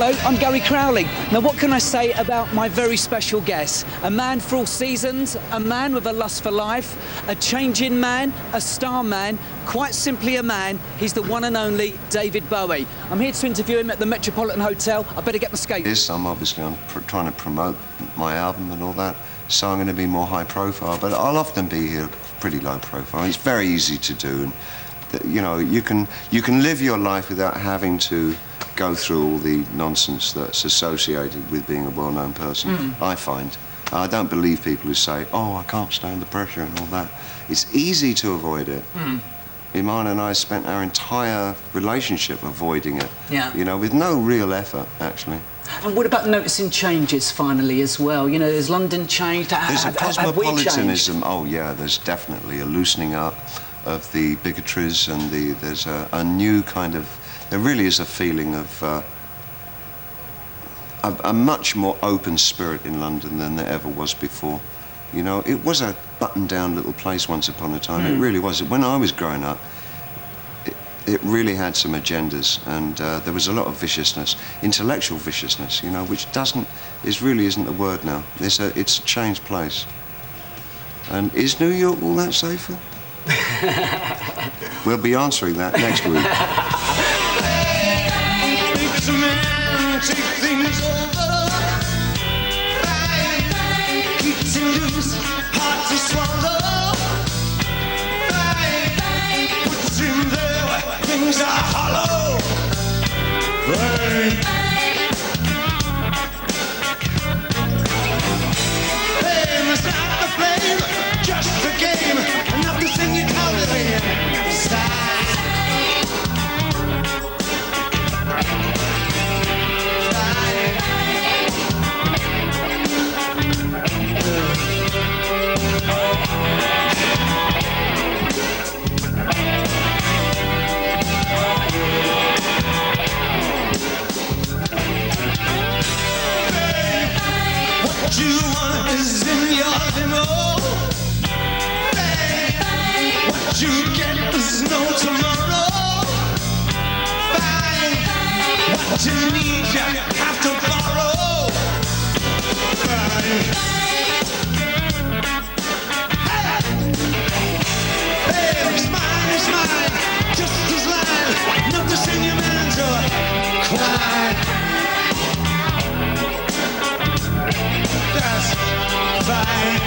Hello, I'm Gary Crowley. Now what can I say about my very special guest? A man for all seasons, a man with a lust for life, a changing man, a star man, quite simply a man. He's the one and only David Bowie. I'm here to interview him at the Metropolitan Hotel. I better get my skates. Yes, I'm obviously trying to promote my album and all that, so I'm going to be more high profile, but I'll often be here pretty low profile. It's very easy to do, and you know, you can live your life without having to go through all the nonsense that's associated with being a well-known person. I find. I don't believe people who say, oh, I can't stand the pressure and all that. It's easy to avoid it. Iman and I spent our entire relationship avoiding it, you know, with no real effort, actually. And what about noticing changes finally as well? You know, has London changed? There's a cosmopolitanism. Oh, yeah, there's definitely a loosening up of the bigotries, and there's a new kind of... There really is a feeling of a much more open spirit in London than there ever was before. You know, it was a buttoned-down little place once upon a time. It really was. When I was growing up, it really had some agendas, and there was a lot of viciousness, intellectual viciousness, you know, which really isn't the word now. It's a changed place. And is New York all that safer? We'll be answering that next week. Take things over. Keeps you loose, hard to swallow. Puts him there where things are hollow. Fame is not a flame, just a game. Enough to sing you out of the What you want is in your limo. Fame. What you get is no tomorrow. Fine. What you need, you have to borrow. Fine. Fame is mine, just as line. Not to sing your man to cry. That's fine.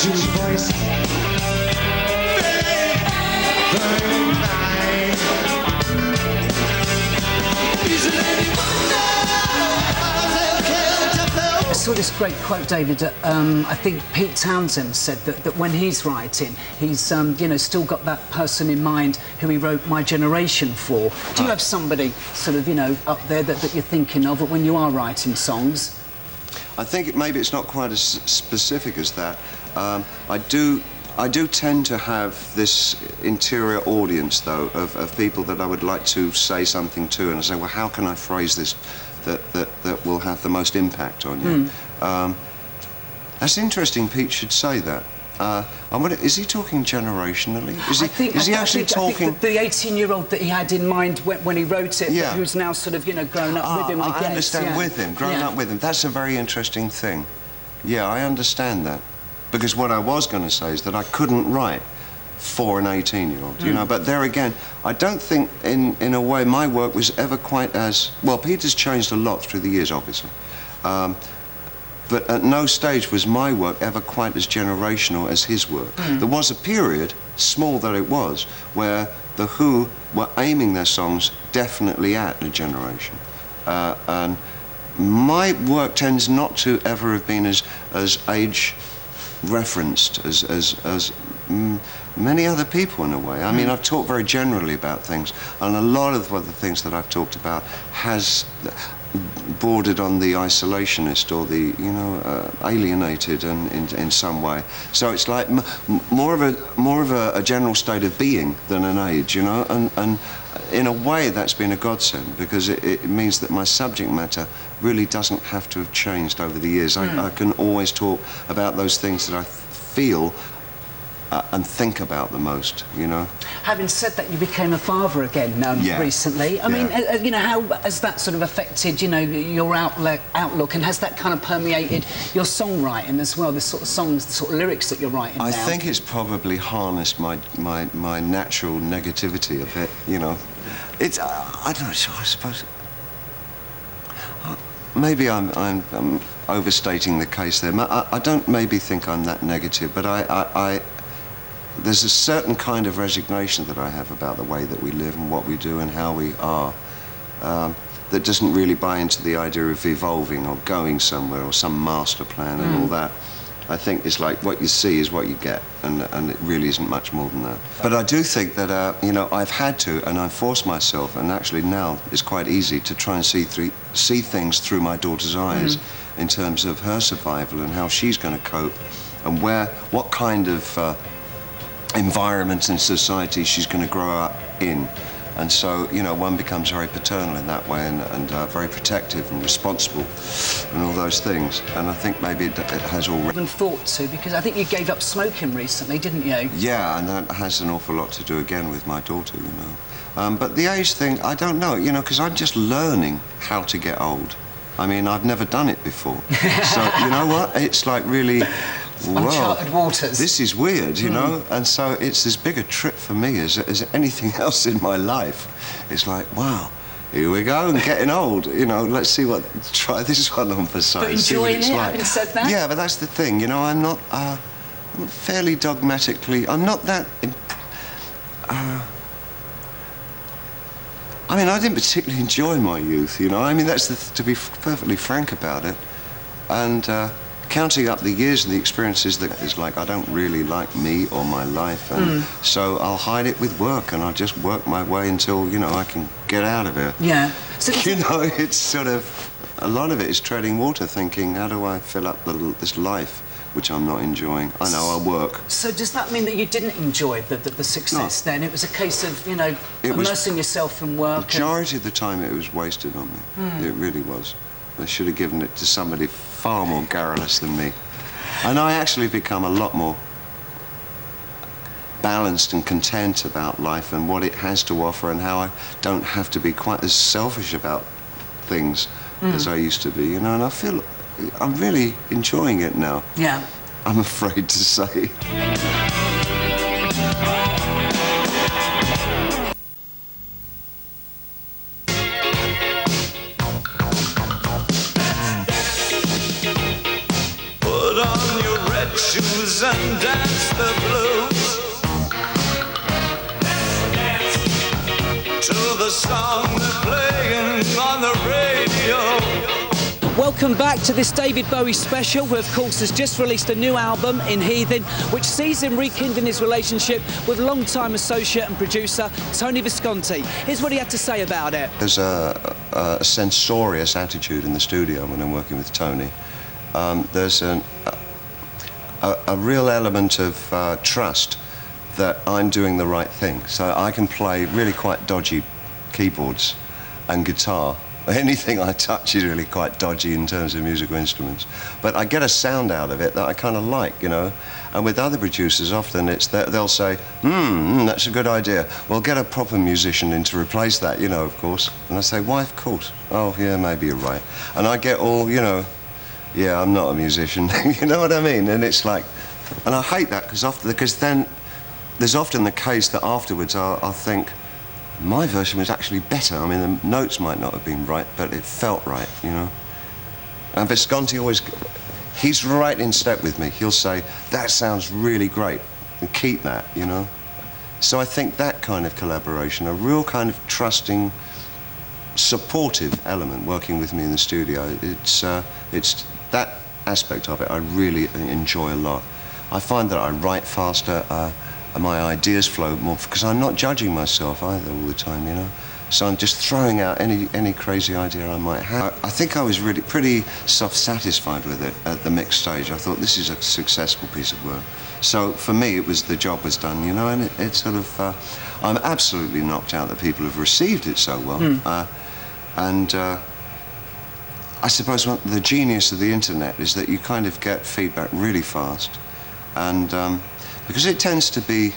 Voice. I saw this great quote, David. I think Pete Townsend said that when he's writing, he's you know, still got that person in mind who he wrote My Generation for. Do you have somebody sort of, you know, up there that you're thinking of when you are writing songs? I think maybe it's not quite as specific as that. I do tend to have this interior audience, though, of people that I would like to say something to, and I say, well, how can I phrase this that will have the most impact on you? That's interesting. Pete should say that. Is he talking generationally? Is he actually talking? I think the 18-year-old that he had in mind when he wrote it, who's now sort of, you know, grown up with him, I guess. I understand, with him, grown up with him. That's a very interesting thing. Yeah, I understand that. Because what I was going to say is that I couldn't write for an 18-year-old, you know. But there again, I don't think, in a way, my work was ever quite as... Well, Peter's changed a lot through the years, obviously. But at no stage was my work ever quite as generational as his work. There was a period, small though it was, where The Who were aiming their songs definitely at a generation. And my work tends not to ever have been as age referenced as many other people in a way. I mean, I've talked very generally about things, and a lot of the things that I've talked about bordered on the isolationist or the, you know, alienated in some way. So it's like more of a general state of being than an age, you know, and in a way that's been a godsend, because it means that my subject matter really doesn't have to have changed over the years. I can always talk about those things that I feel and think about the most, you know. Having said that, you became a father again recently. I mean, you know, how has that sort of affected, you know, your outlook, and has that kind of permeated your songwriting as well, the sort of songs, the sort of lyrics that you're writing now? I think it's probably harnessed my natural negativity a bit, you know. It's, I don't know, I suppose... Maybe I'm overstating the case there. I don't maybe think I'm that negative, but there's a certain kind of resignation that I have about the way that we live and what we do and how we are, that doesn't really buy into the idea of evolving or going somewhere or some master plan and all that. I think it's like what you see is what you get, and it really isn't much more than that. But I do think that, you know, I've had to, and I've forced myself, and actually now it's quite easy to try and see things through my daughter's eyes in terms of her survival and how she's going to cope, and what kind of environment and society she's going to grow up in. And so, you know, one becomes very paternal in that way, and very protective and responsible and all those things. And I think maybe it has already... Even thought to, because I think you gave up smoking recently, didn't you? Yeah, and that has an awful lot to do again with my daughter, you know. But the age thing, I don't know, you know, because I'm just learning how to get old. I mean, I've never done it before. So, you know what? It's like really... Uncharted waters. This is weird, you know, and so it's as big a trip for me as anything else in my life. It's like, wow, here we go, and getting old, you know, let's see try this one on for size. But enjoying it, having said that? Yeah, but that's the thing, you know, I'm not, fairly dogmatically, I'm not that, I mean, I didn't particularly enjoy my youth, you know, I mean, that's to be perfectly frank about it, and, counting up the years and the experiences, that is like, I don't really like me or my life, and so I'll hide it with work, and I'll just work my way until, you know, I can get out of it. Yeah. So you know, it's sort of, a lot of it is treading water, thinking, how do I fill up this life, which I'm not enjoying? I know, I'll work. So does that mean that you didn't enjoy the success then? It was a case of, you know, immersing yourself in work? The majority of the time it was wasted on me. It really was. I should have given it to somebody far more garrulous than me. And I actually become a lot more balanced and content about life and what it has to offer, and how I don't have to be quite as selfish about things as I used to be, you know, and I feel I'm really enjoying it now. Yeah. I'm afraid to say. Shoes and dance the blues to the song they're playing on the radio. Welcome back to this David Bowie special, who of course has just released a new album in Heathen, which sees him rekindling his relationship with long-time associate and producer Tony Visconti. Here's what he had to say about it. There's a censorious attitude in the studio when I'm working with Tony. There's a real element of trust that I'm doing the right thing. So I can play really quite dodgy keyboards and guitar. Anything I touch is really quite dodgy in terms of musical instruments. But I get a sound out of it that I kind of like, you know. And with other producers, often it's that they'll say, that's a good idea. Well, get a proper musician in to replace that, you know, of course. And I say, why, of course? Oh, yeah, maybe you're right. And I get all, you know, yeah, I'm not a musician, you know what I mean? And it's like, and I hate that, because then there's often the case that afterwards I'll think, my version was actually better. I mean, the notes might not have been right, but it felt right, you know? And Visconti always, he's right in step with me. He'll say, that sounds really great, and keep that, you know? So I think that kind of collaboration, a real kind of trusting, supportive element working with me in the studio, it's that aspect of it I really enjoy a lot. I find that I write faster, and my ideas flow more, because I'm not judging myself either all the time, you know. So I'm just throwing out any crazy idea I might have. I think I was really pretty self-satisfied with it at the mix stage. I thought this is a successful piece of work. So for me, it was the job was done, you know, and it sort of. I'm absolutely knocked out that people have received it so well. I suppose the genius of the internet is that you kind of get feedback really fast, and because it tends to be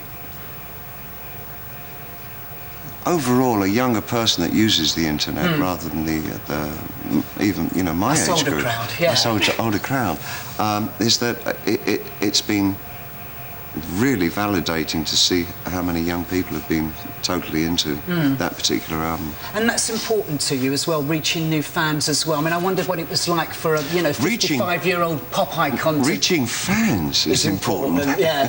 overall a younger person that uses the internet rather than the even, you know, my age older group. Crowd, yeah. That's older crowd. Is that it's been really validating to see how many young people have been totally into that particular album. And that's important to you as well, reaching new fans as well. I mean, I wondered what it was like for a, you know, 55-year-old pop icon. Reaching fans is important. Yeah.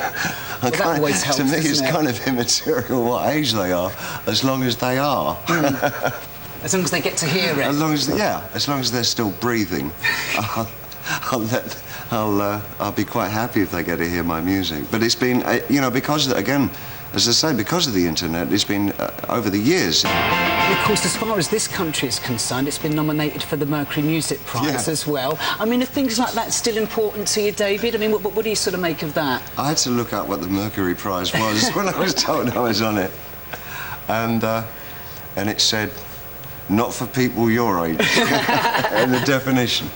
Well, that always helps, to me, it's it? kind of immaterial what age they are, as long as they are. As long as they get to hear it. As long as they're still breathing. I'll be quite happy if they get to hear my music. But it's been, you know, because, again, as I say, because of the internet, it's been over the years. And of course, as far as this country is concerned, it's been nominated for the Mercury Music Prize as well. I mean, are things like that still important to you, David? I mean, what do you sort of make of that? I had to look up what the Mercury Prize was when I was told I was on it. And it said, not for people your age, in the definition.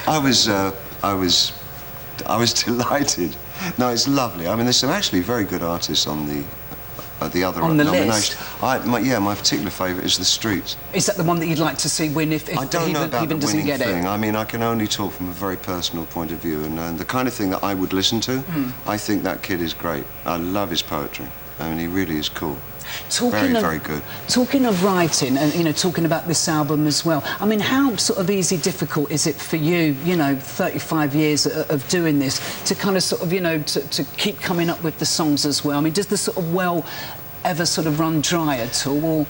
I was delighted. No, it's lovely. I mean, there's some actually very good artists on the other nomination. My particular favourite is The Streets. Is that the one that you'd like to see win if I don't know about the doesn't winning get thing. it? I mean, I can only talk from a very personal point of view, and the kind of thing that I would listen to. I think that kid is great. I love his poetry. I mean, he really is cool. Very good. Talking of writing, and you know, talking about this album as well. I mean, how sort of difficult is it for you? You know, 35 years of doing this to kind of sort of, you know, to keep coming up with the songs as well. I mean, does the sort of well ever sort of run dry at all? Or?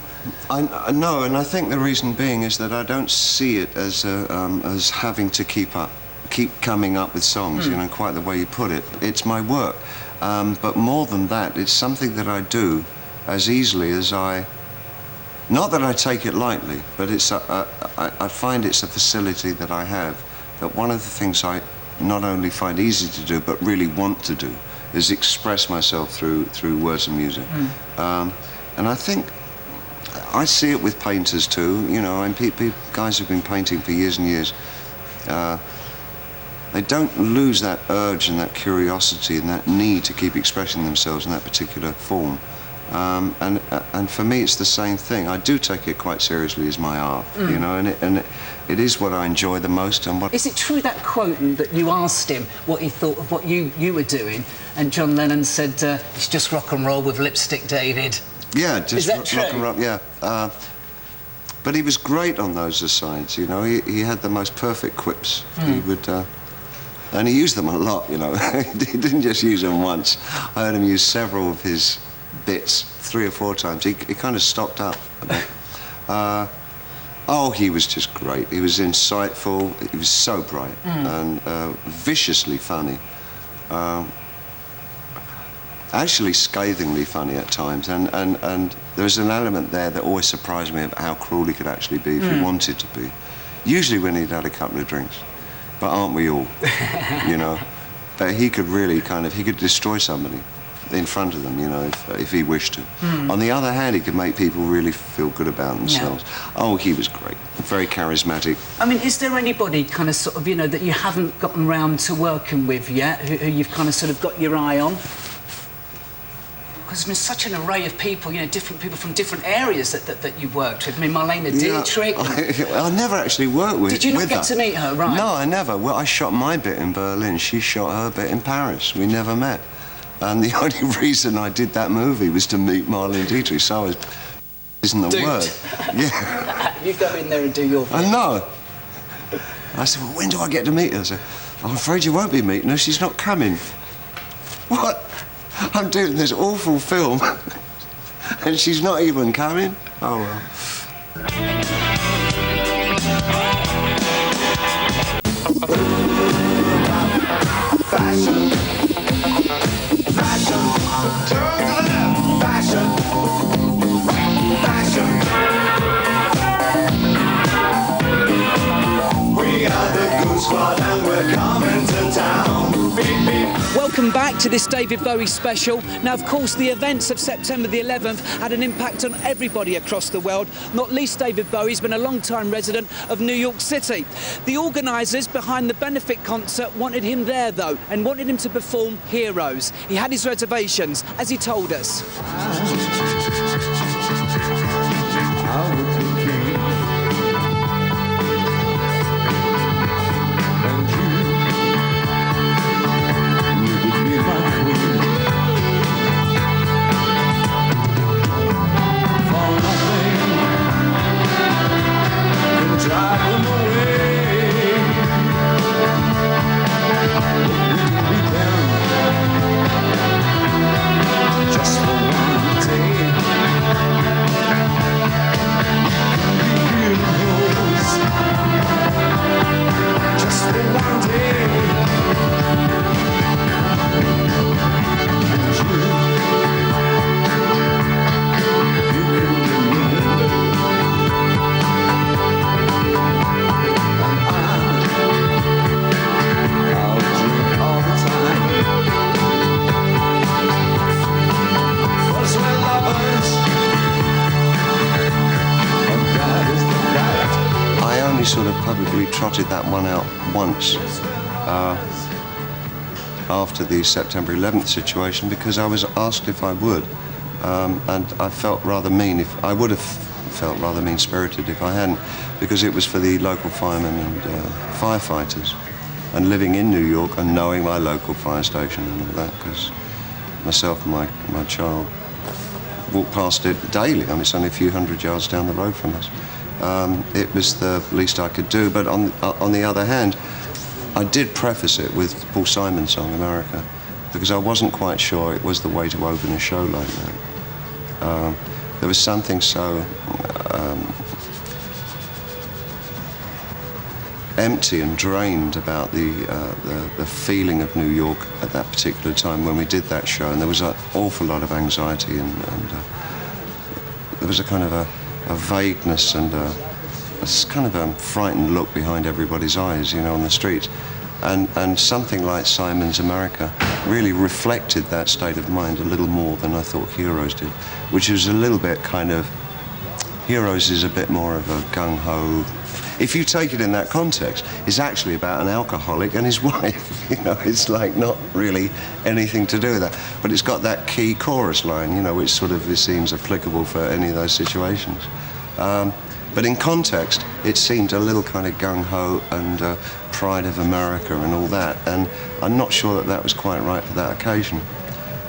No, and I think the reason being is that I don't see it as having to keep coming up with songs. You know, quite the way you put it. It's my work, but more than that, it's something that I do as easily as not that I take it lightly, but it's I find it's a facility that I have, that one of the things I not only find easy to do, but really want to do, is express myself through words and music. And I think I see it with painters too, you know, and guys who've been painting for years and years, they don't lose that urge and that curiosity and that need to keep expressing themselves in that particular form. And for me, it's the same thing. I do take it quite seriously as my art, you know, and it is what I enjoy the most. And what is it true, that quote that you asked him what he thought of what you were doing, and John Lennon said, "It's just rock and roll with lipstick, David." Yeah, just is that true? Rock and roll. Yeah. But he was great on those asides. You know, he had the most perfect quips. He would. And he used them a lot, you know. He didn't just use them once. I heard him use several of his bits 3 or 4 times. He kind of stocked up a bit. He was just great. He was insightful. He was so bright and viciously funny. Actually scathingly funny at times. And there's an element there that always surprised me about how cruel he could actually be if he wanted to be. Usually when he'd had a couple of drinks. But aren't we all? You know? But he could really he could destroy somebody in front of them, you know, if he wished to. On the other hand, he could make people really feel good about themselves. Yeah. Oh, he was great. Very charismatic. I mean, is there anybody kind of sort of, you know, that you haven't gotten round to working with yet, who you've kind of sort of got your eye on? Because there's such an array of people, you know, different people from different areas that you've worked with. I mean, Marlene Dietrich. I never actually worked with her. Did you not get to meet her, right? No, I never. Well, I shot my bit in Berlin. She shot her bit in Paris. We never met. And the only reason I did that movie was to meet Marlene Dietrich. So I was... isn't the word. Yeah. You go in there and do your bit. I know. I said, well, when do I get to meet her? I said, I'm afraid you won't be meeting her. She's not coming. What? I'm doing this awful film and she's not even coming? Oh, well. Fashion. Fashion. Turn to the left. Fashion. Fashion. to this David Bowie special. Now, of course, the events of September the 11th had an impact on everybody across the world, not least David Bowie. He's been a long-time resident of New York City. The organisers behind the benefit concert wanted him there, though, and wanted him to perform Heroes. He had his reservations, as he told us. Sort of publicly trotted that one out once after the September 11th situation, because I was asked if I would, and I felt rather mean. If I would have felt rather mean-spirited if I hadn't, because it was for the local firemen and firefighters, and living in New York and knowing my local fire station and all that, because myself and my child walk past it daily. I mean, it's only a few hundred yards down the road from us. It was the least I could do, but on the other hand, I did preface it with Paul Simon's song America, because I wasn't quite sure it was the way to open a show like that. There was something so empty and drained about the feeling of New York at that particular time when we did that show, and there was an awful lot of anxiety and there was a kind of a vagueness and a kind of a frightened look behind everybody's eyes, you know, on the streets. And something like Simon's America really reflected that state of mind a little more than I thought Heroes did, which is a little bit kind of... Heroes is a bit more of a gung-ho... If you take it in that context, it's actually about an alcoholic and his wife. You know, it's like not really anything to do with that. But it's got that key chorus line, you know, which sort of seems applicable for any of those situations. But in context, it seemed a little kind of gung-ho and pride of America and all that. And I'm not sure that that was quite right for that occasion.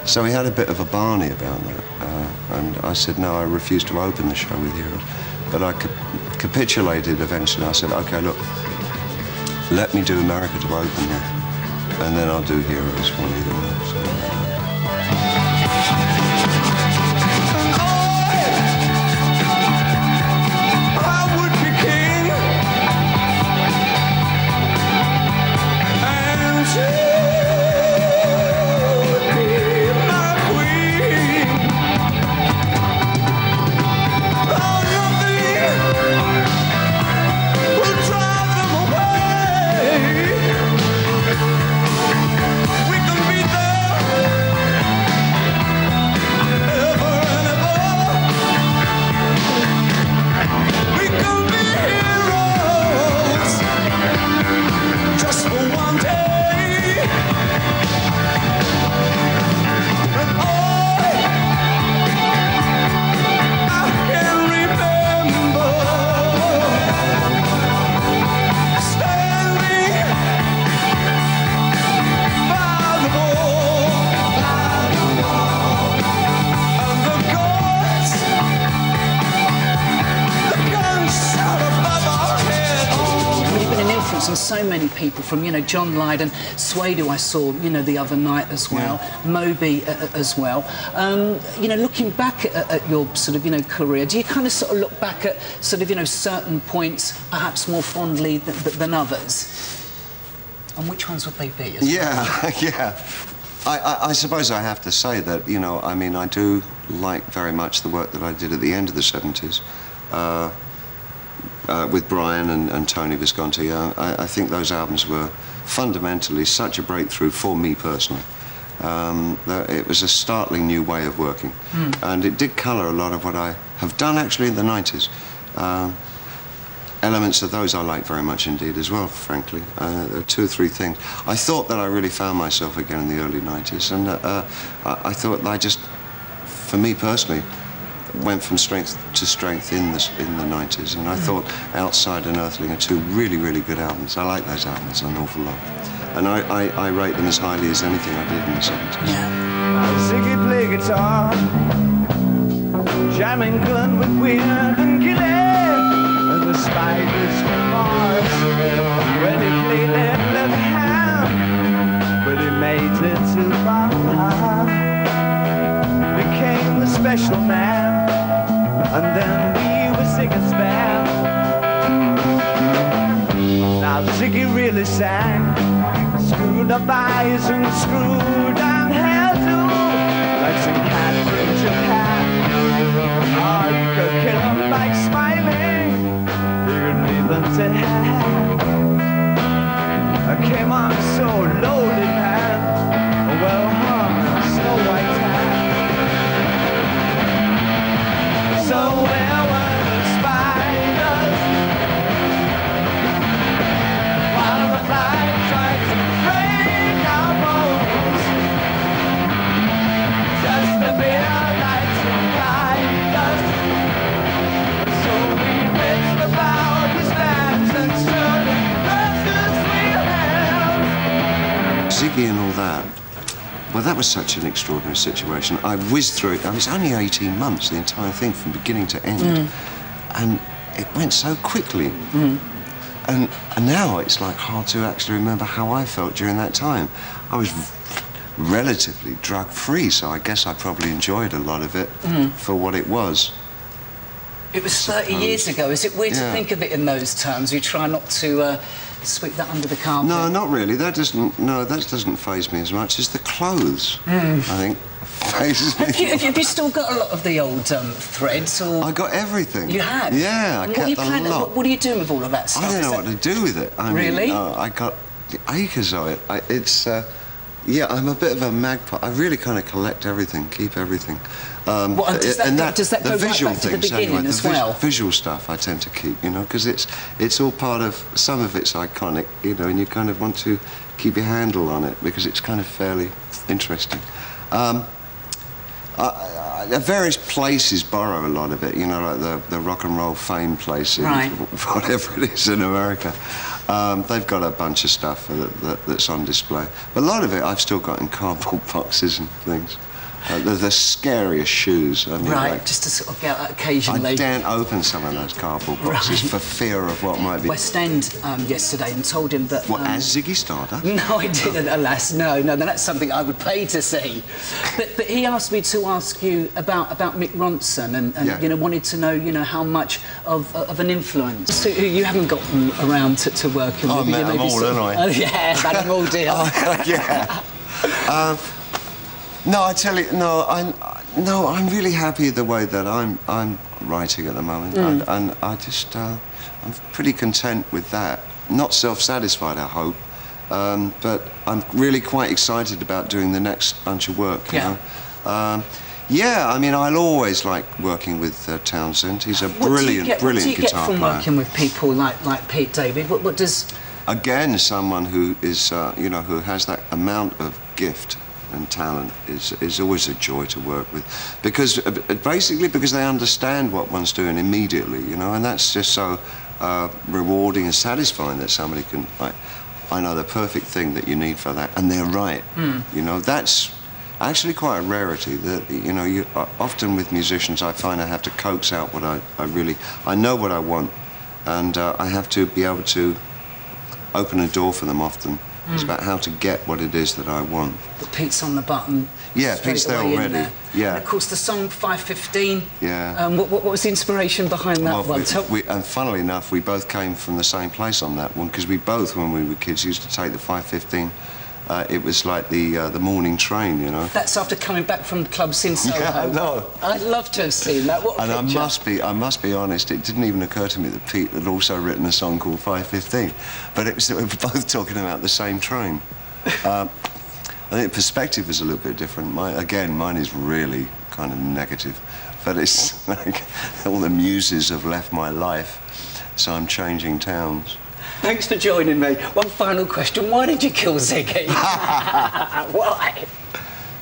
So we had a bit of a Barney about that. And I said, no, I refuse to open the show with Heroes. But I capitulated eventually. I said, OK, look, let me do America to open with, and then I'll do Heroes for you. And so many people from, you know, John Lydon, Suede, who I saw, you know, the other night as well, Moby as well. You know, looking back at your sort of, you know, career, do you kind of sort of look back at sort of, you know, certain points perhaps more fondly than others? And which ones would they be? Yeah. I suppose I have to say that, you know, I mean, I do like very much the work that I did at the end of the 70s. With Brian and Tony Visconti. I think those albums were fundamentally such a breakthrough for me personally. It was a startling new way of working, and it did colour a lot of what I have done actually in the 90s. Elements of those I like very much indeed as well, frankly. There are 2 or 3 things. I thought that I really found myself again in the early 90s, and I thought I just, for me personally, went from strength to strength in the 90s, and I thought Outside and Earthling are 2 really, really good albums. I like those albums an awful lot. And I rate them as highly as anything I did in the 70s. Yeah. Ziggy play guitar, jamming good with Weird and Gilly, and the spiders from Mars. When he played that left hand, but he made it too far. Became the special man, and then we were Ziggy's band. Now Ziggy really sang, screwed up eyes and screwed down hairdo, like some cat from Japan. Oh, you could kill him like smiling, you could leave him to hang. I came on so loaded, man. Well hung, Snow White tan. So where were the spiders? While the flies tried to break our bones, just to be a light to guide us. So we reached about the stands and stood versus we held. Ziggy and all that, well, that was such an extraordinary situation. I whizzed through it. I was only 18 months, the entire thing, from beginning to end. And it went so quickly. And now it's like hard to actually remember how I felt during that time. I was relatively drug-free, so I guess I probably enjoyed a lot of it for what it was. It was 30 years ago. Is it weird to think of it in those terms? You try not to sweep that under the carpet? No, not really. That doesn't faze me as much as the clothes, I think, fazes me. Have you still got a lot of the old threads? Or? I got everything. You have? Yeah, I kept a lot. What are you doing with all of that stuff? I don't know what to do with it. I really? mean, I got acres of it. Yeah, I'm a bit of a magpie. I really kind of collect everything, keep everything. Does that go right back to the beginning as well? Visual stuff I tend to keep, you know, because it's all part of, some of it's iconic, you know, and you kind of want to keep your handle on it because it's kind of fairly interesting. Various places borrow a lot of it, you know, like the rock and roll fame places, whatever it is in America. They've got a bunch of stuff that's on display. But a lot of it I've still got in cardboard boxes and things. The scariest shoes. I mean, right, just to sort of get out occasionally. I daren't open some of those cardboard boxes for fear of what might be. West End yesterday and told him that... What, as Ziggy Stardust? No, I didn't, alas. No, that's something I would pay to see. But he asked me to ask you about Mick Ronson and you know, wanted to know, you know, how much of an influence. So you haven't gotten around to working with. I met them all, haven't I? Oh, yeah, met them all, dear. Yeah. No, I tell you, I'm really happy the way that I'm writing at the moment, and I just I'm pretty content with that. Not self-satisfied, I hope, but I'm really quite excited about doing the next bunch of work. You know? Yeah, I mean, I'll always like working with Townsend. He's a brilliant guitar player. What do you get from working with people like Pete David? What does? Again, someone who is, you know, who has that amount of gift and talent is always a joy to work with, because basically because they understand what one's doing immediately, you know, and that's just so rewarding and satisfying that somebody can, like, I know the perfect thing that you need for that, and they're right. You know, that's actually quite a rarity. That, you know, often with musicians I find I have to coax out what I know what I want, and I have to be able to open a door for them often. It's about how to get what it is that I want. But Pete's on the button. Yeah, Pete's there already. Yeah. And of course, the song 5:15. Yeah. What was the inspiration behind that one? And funnily enough, we both came from the same place on that one, because we both, when we were kids, used to take the 5:15. It was like the morning train, you know. That's after coming back from clubs in Soho. Yeah, I know. I'd love to have seen that. What a picture. I must be honest, it didn't even occur to me that Pete had also written a song called 5:15, but we were both talking about the same train. I think perspective is a little bit different. Mine is really kind of negative. But it's like all the muses have left my life, so I'm changing towns. Thanks for joining me. One final question. Why did you kill Ziggy? Why?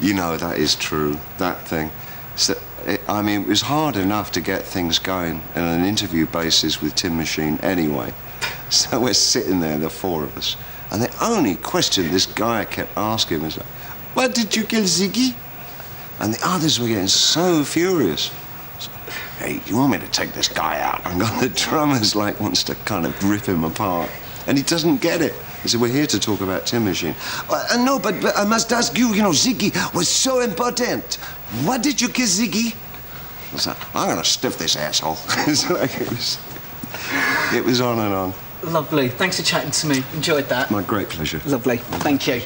You know, that is true, that thing. So, I mean, it was hard enough to get things going on an interview basis with Tin Machine anyway. So we're sitting there, the four of us, and the only question this guy kept asking was, why did you kill Ziggy? And the others were getting so furious. So, hey, you want me to take this guy out? And the drummer's like wants to kind of rip him apart. And he doesn't get it. He said, we're here to talk about Tin Machine. No, but I must ask you, Ziggy was so important. Why did you kill Ziggy? I was like, I'm going to stiff this asshole. It was on and on. Lovely. Thanks for chatting to me. Enjoyed that. My great pleasure. Lovely. Thank you.